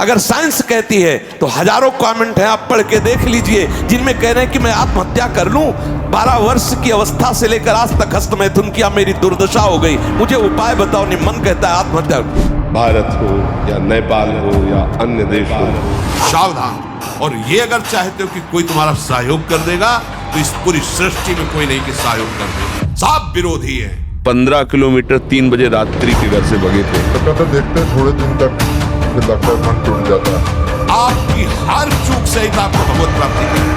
अगर साइंस कहती है तो हजारों कमेंट हैं, आप पढ़ के देख लीजिए, जिनमें कह रहे हैं कि मैं आत्महत्या कर लूं। 12 वर्ष की अवस्था से लेकर आज तक हस्तमैथुन किया, मेरी दुर्दशा हो गई, मुझे उपाय बताओ। नहीं, मन कहता है आत्महत्या। भारत हो या नेपाल हो या अन्य देश हो, सावधान। और ये अगर चाहते हो कि कोई तुम्हारा सहयोग कर देगा तो इस पूरी सृष्टि में कोई नहीं कि सहयोग कर देगा, सब विरोधी है। 15 किलोमीटर 3 बजे रात्रि के घर से भगे थे। तो देखते थोड़े दिन तक फिर लगता है मन टूट जाता है। आपकी हर चूक से ही आपको भगवत प्राप्ति की।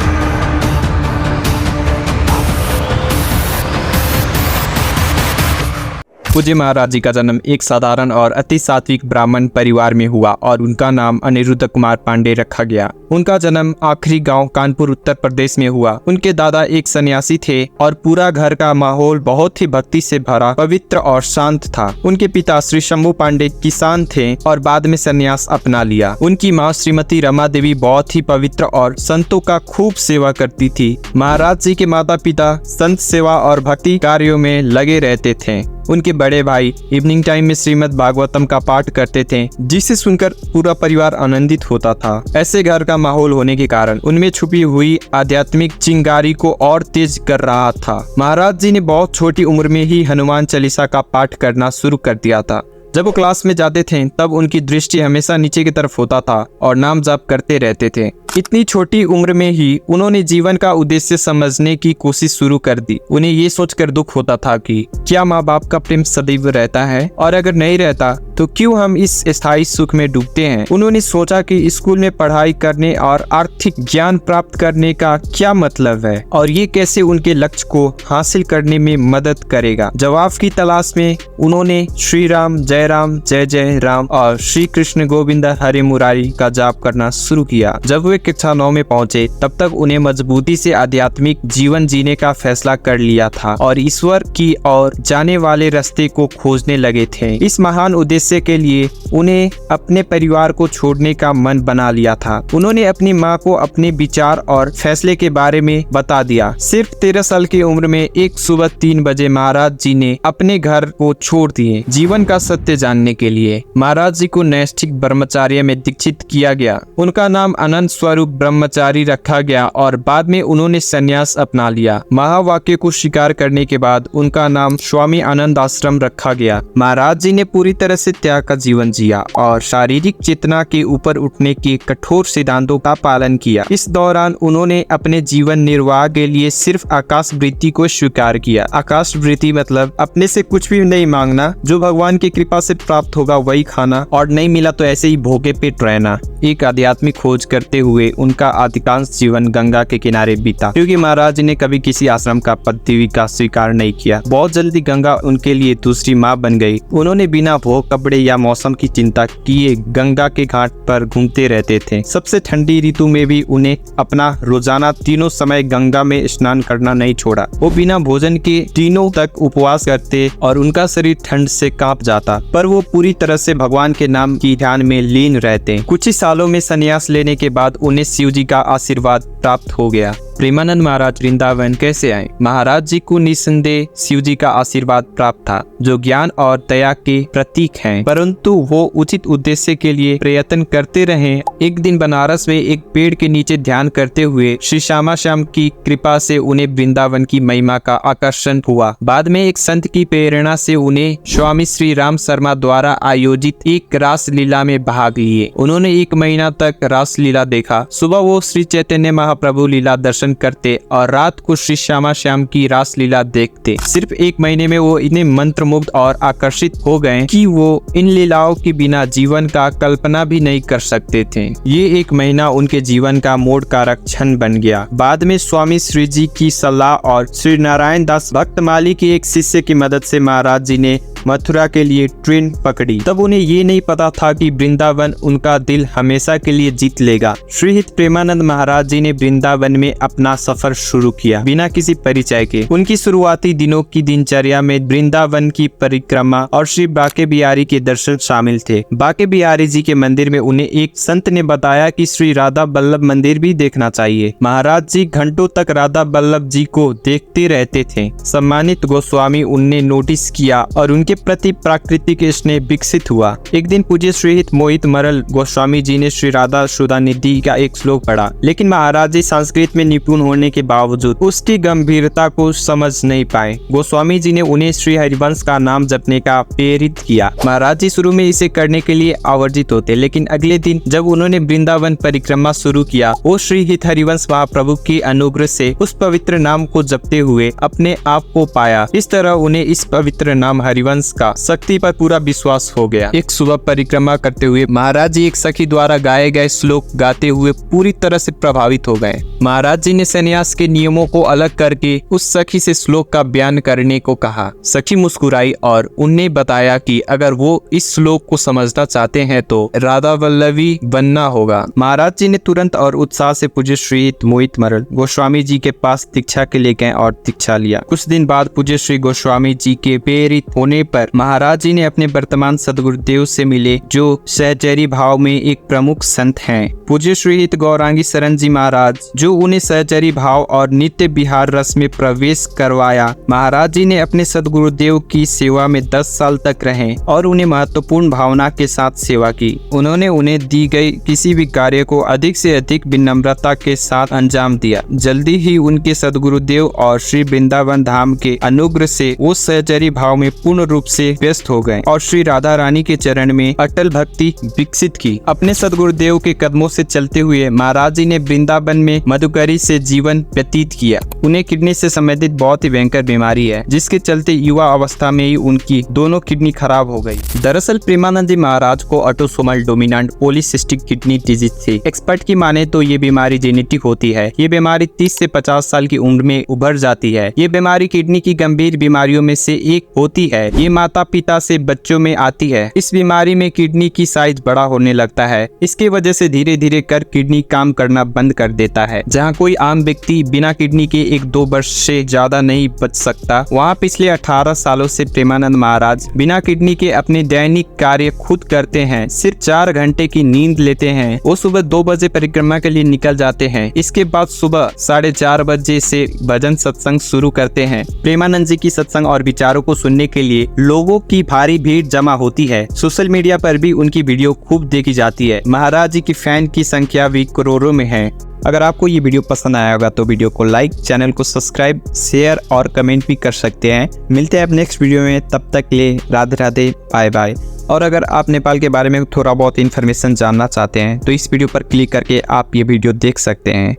पूज्य महाराज जी का जन्म एक साधारण और अति सात्विक ब्राह्मण परिवार में हुआ और उनका नाम अनिरुद्ध कुमार पांडे रखा गया। उनका जन्म आखिरी गांव कानपुर उत्तर प्रदेश में हुआ। उनके दादा एक सन्यासी थे और पूरा घर का माहौल बहुत ही भक्ति से भरा, पवित्र और शांत था। उनके पिता श्री शंभू पांडे किसान थे और बाद में संन्यास अपना लिया। उनकी माँ श्रीमती रमा देवी बहुत ही पवित्र और संतों का खूब सेवा करती थी। महाराज जी के माता पिता संत सेवा और भक्ति कार्यों में लगे रहते थे। उनके बड़े भाई इवनिंग टाइम में श्रीमद् भागवतम का पाठ करते थे, जिसे सुनकर पूरा परिवार आनंदित होता था। ऐसे घर का माहौल होने के कारण उनमें छुपी हुई आध्यात्मिक चिंगारी को और तेज कर रहा था। महाराज जी ने बहुत छोटी उम्र में ही हनुमान चालीसा का पाठ करना शुरू कर दिया था। जब वो क्लास में जाते थे तब उनकी दृष्टि हमेशा नीचे की तरफ होता था और नाम जाप करते रहते थे। इतनी छोटी उम्र में ही उन्होंने जीवन का उद्देश्य समझने की कोशिश शुरू कर दी। उन्हें ये सोचकर दुख होता था कि क्या माँ बाप का प्रेम सदैव रहता है, और अगर नहीं रहता तो क्यों हम इस स्थायी सुख में डूबते हैं। उन्होंने सोचा कि स्कूल में पढ़ाई करने और आर्थिक ज्ञान प्राप्त करने का क्या मतलब है और ये कैसे उनके लक्ष्य को हासिल करने में मदद करेगा। जवाब की तलाश में उन्होंने श्री राम जय जय राम और श्री कृष्ण गोविंद हरे मुरारी का जाप करना शुरू किया। जब वे कक्षा 9 में पहुंचे तब तक उन्हें मजबूती से आध्यात्मिक जीवन जीने का फैसला कर लिया था और ईश्वर की ओर जाने वाले रास्ते को खोजने लगे थे। इस महान उद्देश्य के लिए उन्हें अपने परिवार को छोड़ने का मन बना लिया था। उन्होंने अपनी माँ को अपने विचार और फैसले के बारे में बता दिया। सिर्फ 13 साल की उम्र में एक सुबह 3 बजे महाराज जी ने अपने घर को छोड़ दिए जीवन का सत्य जानने के लिए। महाराज जी को नैष्ठिक ब्रह्मचार्य में दीक्षित किया गया। उनका नाम अनंत स्वरूप ब्रह्मचारी रखा गया और बाद में उन्होंने संन्यास अपना लिया। महावाक्य को स्वीकार करने के बाद उनका नाम स्वामी आनंद आश्रम रखा गया। महाराज जी ने पूरी तरह से त्याग का जीवन जिया और शारीरिक चेतना के ऊपर उठने के कठोर सिद्धांतों का पालन किया। इस दौरान उन्होंने अपने जीवन निर्वाह के लिए सिर्फ आकाश वृत्ति को स्वीकार किया। आकाश वृत्ति मतलब अपने से कुछ भी नहीं मांगना, जो भगवान की कृपा से प्राप्त होगा वही खाना और नहीं मिला तो ऐसे ही भूखे पेट रहना। एक आध्यात्मिक खोज करते हुए उनका अधिकांश जीवन गंगा के किनारे बीता, क्योंकि महाराज ने कभी किसी आश्रम का पदवी का स्वीकार नहीं किया। बहुत जल्दी गंगा उनके लिए दूसरी माँ बन गई। उन्होंने बिना भोग, कपड़े या मौसम की चिंता किए गंगा के घाट पर घूमते रहते थे। सबसे ठंडी ऋतु में भी उन्हें अपना रोजाना तीनों समय गंगा में स्नान करना नहीं छोड़ा। वो बिना भोजन के दिनों तक उपवास करते और उनका शरीर ठंड से कांप जाता, पर वो पूरी तरह से भगवान के नाम की ध्यान में लीन रहते। कुछ ही सालों में संन्यास लेने के बाद उन्हें शिव जी का आशीर्वाद प्राप्त हो गया। प्रेमानंद महाराज वृंदावन कैसे आए? महाराज जी को निसंदेह शिव जी का आशीर्वाद प्राप्त था, जो ज्ञान और दया के प्रतीक हैं, परंतु वो उचित उद्देश्य के लिए प्रयत्न करते रहे। एक दिन बनारस में एक पेड़ के नीचे ध्यान करते हुए श्री श्यामा श्याम की कृपा से उन्हें वृंदावन की महिमा का आकर्षण हुआ। बाद में एक संत की प्रेरणा से उन्हें स्वामी श्री राम शर्मा द्वारा आयोजित एक रास लीला में भाग लिए। उन्होंने 1 महीना तक रास लीला देखा। सुबह वो श्री चैतन्य महाप्रभु लीला दर्शन करते और रात को श्री श्यामा श्याम की रास लीला देखते। सिर्फ 1 महीने में वो इतने मंत्रमुग्ध और आकर्षित हो गए कि वो इन लीलाओं के बिना जीवन का कल्पना भी नहीं कर सकते थे। ये 1 महीना उनके जीवन का मोड़ कारक क्षण बन गया। बाद में स्वामी श्री जी की सलाह और श्री नारायण दास भक्तमाली के एक शिष्य की मदद से महाराज जी ने मथुरा के लिए ट्रेन पकड़ी। तब उन्हें ये नहीं पता था कि वृंदावन उनका दिल हमेशा के लिए जीत लेगा। श्रीहित प्रेमानंद महाराज जी ने वृंदावन में अपना सफर शुरू किया बिना किसी परिचय के। उनकी शुरुआती दिनों की दिनचर्या में वृंदावन की परिक्रमा और श्री बाके बिहारी के दर्शन शामिल थे। बाके बिहारी जी के मंदिर में उन्हें एक संत ने बताया कि श्री राधा बल्लभ मंदिर भी देखना चाहिए। महाराज जी घंटों तक राधा बल्लभ जी को देखते रहते थे। सम्मानित गोस्वामी उन्हें नोटिस किया और उनके उनके प्रति प्राकृतिक स्नेह विकसित हुआ। एक दिन पूज्य श्री मोहित मरल गोस्वामी जी ने श्री राधा सुधानिधि का एक श्लोक पढ़ा, लेकिन महाराज जी संस्कृत में निपुण होने के बावजूद उसकी गंभीरता को समझ नहीं पाए। गोस्वामी जी ने उन्हें श्री हरिवंश का नाम जपने का प्रेरित किया। महाराज जी शुरू में इसे करने के लिए आवर्जित होते, लेकिन अगले दिन जब उन्होंने वृंदावन परिक्रमा शुरू किया, वो श्री हित हरिवंश महाप्रभु की अनुग्रह से उस पवित्र नाम को जपते हुए अपने आप को पाया। इस तरह उन्हें इस पवित्र नाम हरिवंश का शक्ति पर पूरा विश्वास हो गया। एक सुबह परिक्रमा करते हुए महाराज जी एक सखी द्वारा गाए गए श्लोक गाते हुए पूरी तरह से प्रभावित हो गए। महाराज जी ने संन्यास के नियमों को अलग करके उस सखी से श्लोक का बयान करने को कहा। सखी मुस्कुराई और उन्हें बताया कि अगर वो इस श्लोक को समझना चाहते हैं तो राधा वल्लभी बनना होगा। महाराज जी ने तुरंत और उत्साह से पूज्य श्री मोहित मरल गोस्वामी जी के पास दीक्षा के लिए गए और दीक्षा लिया। कुछ दिन बाद पूज्य श्री गोस्वामी जी के प्रेरित होने पर महाराज जी ने अपने वर्तमान सदगुरुदेव से मिले, जो सहचरी भाव में एक प्रमुख संत हैं। पूज्य श्री हित गौरांगी शरण जी महाराज, जो उन्हें सहचरी भाव और नित्य विहार रस में प्रवेश करवाया। महाराज जी ने अपने सदगुरुदेव की सेवा में 10 साल तक रहे और उन्हें महत्वपूर्ण भावना के साथ सेवा की। उन्होंने उन्हें दी गई किसी भी कार्य को अधिक से अधिक विनम्रता के साथ अंजाम दिया। जल्दी ही उनके सदगुरुदेव और श्री वृंदावन धाम के अनुग्रह से वो सहचरी भाव में पूर्ण रूप से व्यस्त हो गए और श्री राधा रानी के चरण में अटल भक्ति विकसित की। अपने सदगुरुदेव के कदमों से चलते हुए महाराज जी ने वृंदावन में मधुकरी से जीवन व्यतीत किया। उन्हें किडनी से संबंधित बहुत ही भयंकर बीमारी है, जिसके चलते युवा अवस्था में ही उनकी दोनों किडनी खराब हो गई। दरअसल प्रेमानंद जी महाराज को autosomal dominant polycystic kidney disease थी। एक्सपर्ट की माने तो ये बीमारी जेनेटिक होती है। ये बीमारी 30 से 50 साल की उम्र में उभर जाती है। ये बीमारी किडनी की गंभीर बीमारियों में से एक होती है। ये माता पिता से बच्चों में आती है। इस बीमारी में किडनी की साइज बड़ा होने लगता है। इसके वजह से धीरे धीरे कर किडनी काम करना बंद कर देता है। जहाँ कोई आम व्यक्ति बिना किडनी के 1-2 वर्ष से ज्यादा नहीं बच सकता, वहाँ पिछले 18 सालों से प्रेमानंद महाराज बिना किडनी के अपने दैनिक कार्य खुद करते हैं। सिर्फ 4 घंटे की नींद लेते हैं। वो सुबह 2 बजे परिक्रमा के लिए निकल जाते हैं। इसके बाद सुबह 4:30 बजे से भजन सत्संग शुरू करते हैं। प्रेमानंद जी की सत्संग और विचारों को सुनने के लिए लोगों की भारी भीड़ जमा होती है। सोशल मीडिया पर भी उनकी वीडियो खूब देखी जाती है। महाराज जी की फैन की संख्या भी करोड़ों में है। अगर आपको ये वीडियो पसंद आया होगा तो वीडियो को लाइक, चैनल को सब्सक्राइब, शेयर और कमेंट भी कर सकते हैं। मिलते हैं अब नेक्स्ट वीडियो में, तब तक के लिए राधे राधे, बाय बाय। और अगर आप नेपाल के बारे में थोड़ा बहुत इन्फॉर्मेशन जानना चाहते हैं तो इस वीडियो पर क्लिक करके आप ये वीडियो देख सकते हैं।